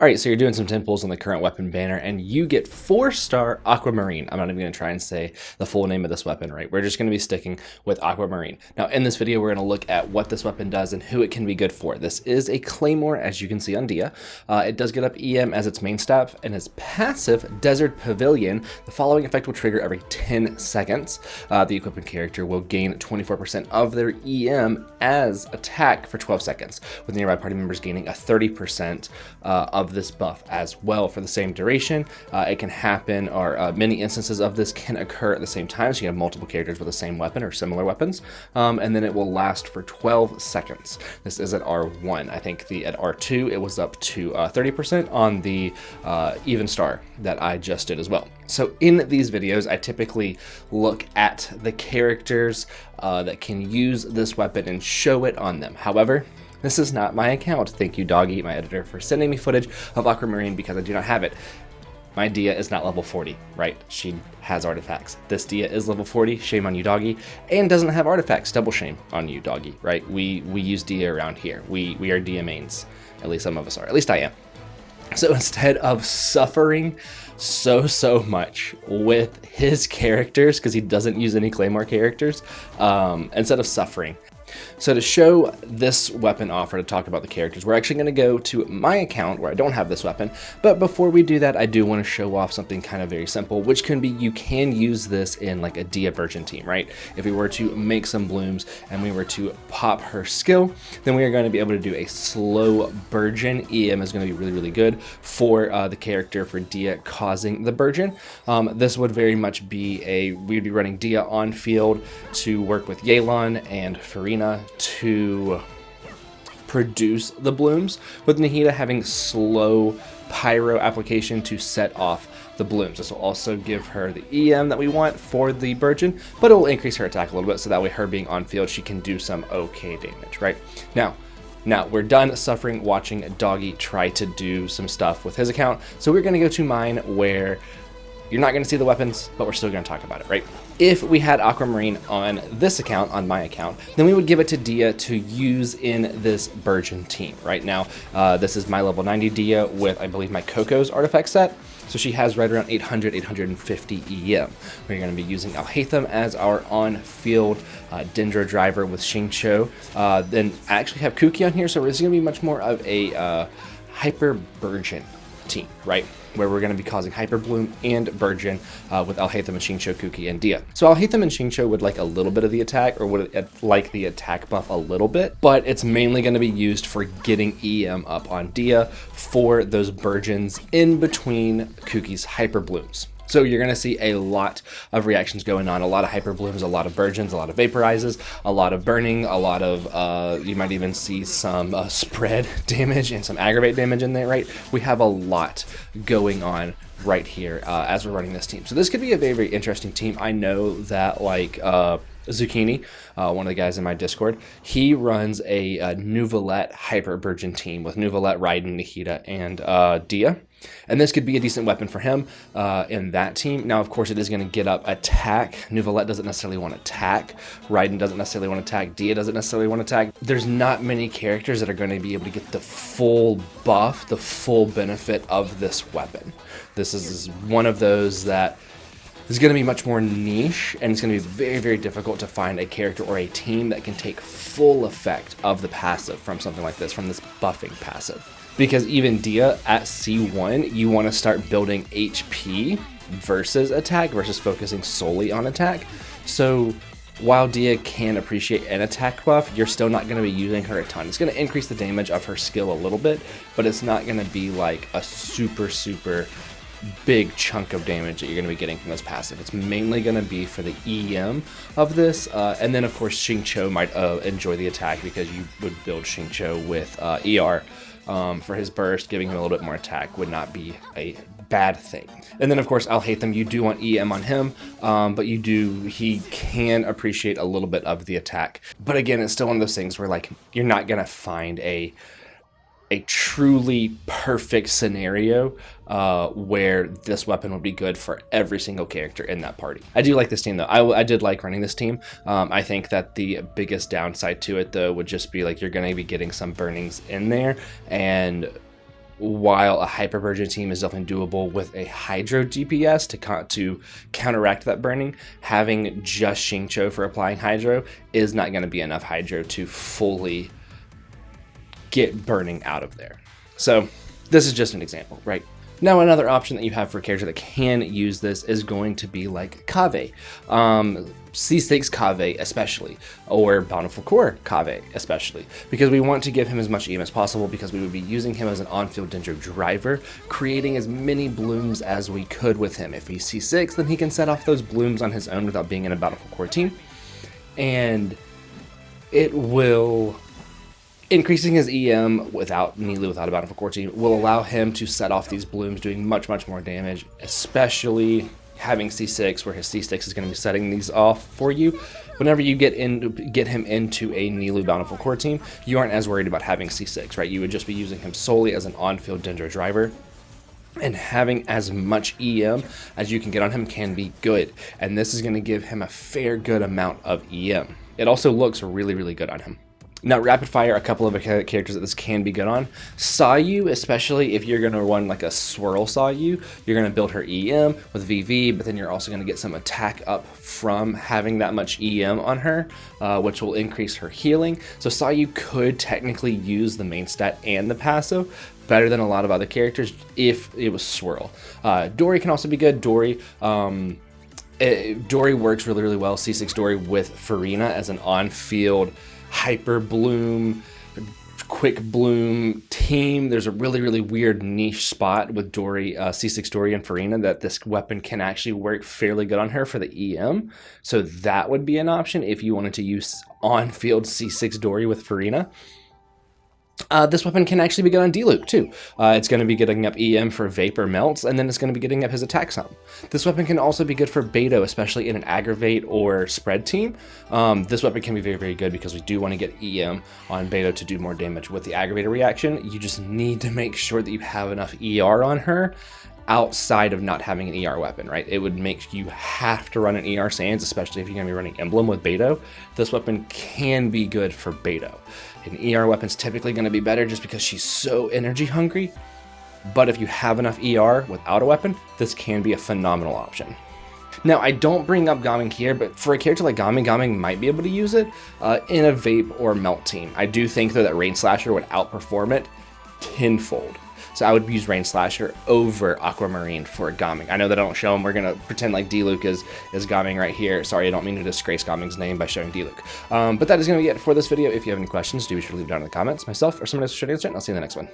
All right, so you're doing some 10 pulls on the current weapon banner, and you get 4-star Aquamarine. I'm not even going to try and say the full name of this weapon, right? We're just going to be sticking with Aquamarine. Now, in this video, we're going to look at what this weapon does and who it can be good for. This is a Claymore, as you can see on Dia. It does get up EM as its main stat, and its passive, Desert Pavilion. The following effect will trigger every 10 seconds. The equipment character will gain 24% of their EM as attack for 12 seconds, with nearby party members gaining a 30% of this buff as well for the same duration. It can happen, or many instances of this can occur at the same time, so you have multiple characters with the same weapon or similar weapons, and then it will last for 12 seconds. This is at R1. I think at R2 it was up to 30% on the even star that I just did as well. So in these videos, I typically look at the characters that can use this weapon and show it on them. However, this is not my account. Thank you, Doggy, my editor, for sending me footage of Aquamarine because I do not have it. My Dia is not level 40, right? She has artifacts. This Dia is level 40, shame on you, Doggy, and doesn't have artifacts. Double shame on you, Doggy, right? We use Dia around here. We are Dia mains. At least some of us are. At least I am. So instead of suffering so much with his characters, because he doesn't use any Claymore characters, instead of suffering. So to show this weapon off, or to talk about the characters, we're actually going to go to my account where I don't have this weapon. But before we do that, I do want to show off something kind of very simple, which can be, you can use this in like a Dia virgin team, right? If we were to make some blooms and we were to pop her skill, then we are going to be able to do a slow Burgeon. EM is going to be really good for the character for Dia causing the Burgeon. This would very much be we'd be running Dia on field to work with Yelan and Farina to produce the blooms, with Nahida having slow pyro application to set off the blooms. This will also give her the EM that we want for the Burgeon, but it will increase her attack a little bit, so that way her being on field, she can do some okay damage, right? Now we're done suffering watching Doggy try to do some stuff with his account, so we're going to go to mine, where you're not going to see the weapons, but we're still going to talk about it, right? If we had Aquamarine on this account, on my account, then we would give it to Dia to use in this Burgeon team. Right now, this is my level 90 Dia with, I believe, my Coco's artifact set. So she has right around 800, 850 EM. We're going to be using Alhaitham as our on-field Dendro driver with Xingqiu. Then I actually have Kuki on here, so it's going to be much more of a Hyper Burgeon team, right? Where we're going to be causing Hyper Bloom and Burgeon with Alhaitham and Xingqiu, Kuki, and Dia. So Alhaitham and Xingqiu would like a little bit of the attack, or would like the attack buff a little bit, but it's mainly going to be used for getting EM up on Dia for those Burgeons in between Kuki's Hyper Blooms. So you're going to see a lot of reactions going on, a lot of Hyper Blooms, a lot of Burgeons, a lot of Vaporizes, a lot of burning, a lot of, you might even see some spread damage and some aggravate damage in there, right? We have a lot going on right here as we're running this team. So this could be a very interesting team. I know that like Zucchini, one of the guys in my Discord, he runs a Nuvolette Hyper Burgeon team with Nuvolette, Raiden, Nahida, and Dia. And this could be a decent weapon for him in that team. Now, of course, it is going to get up attack. Nuvolette doesn't necessarily want to attack. Raiden doesn't necessarily want to attack. Dia doesn't necessarily want to attack. There's not many characters that are going to be able to get the full buff, the full benefit of this weapon. This is one of those that is going to be much more niche, and it's going to be very difficult to find a character or a team that can take full effect of the passive from something like this, from this buffing passive. Because even Dia at C1, you want to start building HP versus attack versus focusing solely on attack. So while Dia can appreciate an attack buff, you're still not going to be using her a ton. It's going to increase the damage of her skill a little bit, but it's not going to be like a super big chunk of damage that you're going to be getting from this passive. It's mainly going to be for the EM of this, and then of course Xingqiu might enjoy the attack, because you would build Xingqiu with ER for his burst. Giving him a little bit more attack would not be a bad thing. And then of course Alhaitham, you do want EM on him, but he can appreciate a little bit of the attack. But again, it's still one of those things where like you're not going to find a truly perfect scenario where this weapon would be good for every single character in that party. I do like this team though. I did like running this team. I think that the biggest downside to it though would just be like you're going to be getting some burnings in there, and while a Hyperburgeon team is definitely doable with a Hydro DPS to counteract that burning, having just Xingqiu for applying Hydro is not going to be enough Hydro to fully get burning out of there. So this is just an example, right? Now, another option that you have for a character that can use this is going to be like Kaveh. C6 Kaveh especially, or Bountiful Core Kaveh especially, because we want to give him as much EM as possible, because we would be using him as an on-field Dendro driver, creating as many blooms as we could with him. If he's C6, then he can set off those blooms on his own without being in a Bountiful Core team, and it will... Increasing his EM without Nilou, without a Bountiful Core team, will allow him to set off these blooms, doing much more damage, especially having C6, where his C6 is going to be setting these off for you. Whenever you get him into a Nilou Bountiful Core team, you aren't as worried about having C6, right? You would just be using him solely as an on-field Dendro driver. And having as much EM as you can get on him can be good. And this is going to give him a fair good amount of EM. It also looks really good on him. Now, rapid fire, a couple of characters that this can be good on. Sayu, especially if you're going to run like a swirl Sayu, you're going to build her EM with VV, but then you're also going to get some attack up from having that much EM on her, which will increase her healing. So Sayu could technically use the main stat and the passive better than a lot of other characters if it was swirl. Dory can also be good. Dory works really well, C6 Dory with Farina as an on-field hyper bloom, quick bloom team. There's a really weird niche spot with Dory, C6 Dory and Farina, that this weapon can actually work fairly good on her for the EM. So that would be an option if you wanted to use on-field C6 Dory with Farina. This weapon can actually be good on D-Luke too. It's going to be getting up EM for Vapor Melts, and then it's going to be getting up his attack some. This weapon can also be good for Beto, especially in an Aggravate or Spread team. This weapon can be very good because we do want to get EM on Beto to do more damage with the Aggravator reaction. You just need to make sure that you have enough ER on her outside of not having an ER weapon, right? It would make you have to run an ER Sands, especially if you're going to be running Emblem with Beto. This weapon can be good for Beto. An ER weapon's typically going to be better just because she's so energy hungry, but if you have enough ER without a weapon, this can be a phenomenal option. Now, I don't bring up Gaming here, but for a character like Gaming might be able to use it in a Vape or Melt team. I do think, though, that Rain Slasher would outperform it tenfold. So I would use Rain Slasher over Aquamarine for Gaming. I know that I don't show him. We're going to pretend like D-Luke is Gaming right here. Sorry, I don't mean to disgrace Gaming's name by showing D-Luke. But that is going to be it for this video. If you have any questions, do be sure to leave it down in the comments. Myself or someone else should answer it, and I'll see you in the next one.